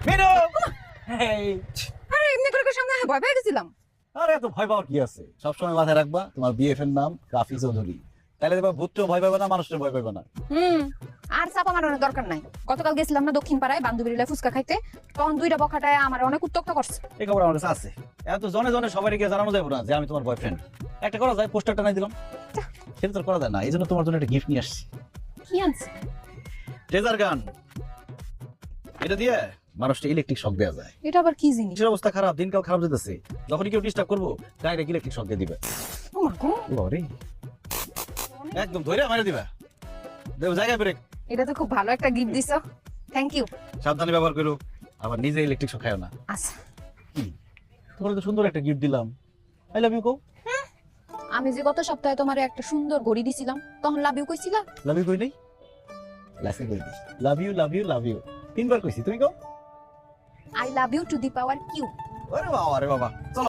মিনু এই আরে এমনি করে সামনে ভয় পেয়ে গেছিলাম। আরে এত ভয় পাওয়ার কি আছে? সবসময় মাথায় রাখবা তোমার বিএফ এর নাম রাফি চৌধুরী। তাহলে দেখবা ভূতও ভয় পাবে না, মানুষের ভয় পাবে না। আর চাপা মারানোর দরকার নাই। গতকাল গেছিলাম না দক্ষিণ পাড়ায় বান্ধবীর লাই ফুচকা খাইতে, তখন দুইটা বখাটায় আমার অনেক উত্তক্ত করছে। এই খবর আমার কাছে আছে। এত জনে জনে সবাই গিয়ে জানানো যাবে না যে আমি তোমার বয়ফ্রেন্ড। একটা করা যায়, পোস্টারটা নাই দিলাম, সেটা তো করা যায় না। এই জন্য তোমার জন্য একটা গিফট নিয়ে আসছি, কি আনছে? ট্রেজার গান। এটা দিয়ে মানুষটা ইলেকট্রিক শক দেওয়া যায়। এটা আবার কি জিনিস? দেশের অবস্থা খারাপ, দিনকাল খারাপ যেতেছে, যখনই কেউ ডিস্টার্ব করবো ডাইরেক্ট ইলেকট্রিক শক দিয়ে দিবে। ও মা গো, বাবারে, একদম ধরে মারে দিবা। দেব জায়গায় ব্রেক। এটা তো খুব ভালো একটা গিফট দিছো, থ্যাংক ইউ। সাবধানে ব্যবহার করো, আবার নিজে ইলেকট্রিক শক খায়ও না। আচ্ছা, তোমার তো সুন্দর একটা গিফট দিলাম, আই লাভ ইউ কও। আমি যে গত সপ্তাহে তোমার একটা সুন্দর ঘড়ি দিছিলাম, তখন লাভ ইউ কইছিলা? লাভ ইউ কই নাই, লাসে কই this love you love you love you তিনবার কইছি, তুমি কও। আই লাভ ইউ টু দি পাওয়ার কিউ। আরে বাবা, আরে বাবা, চলো।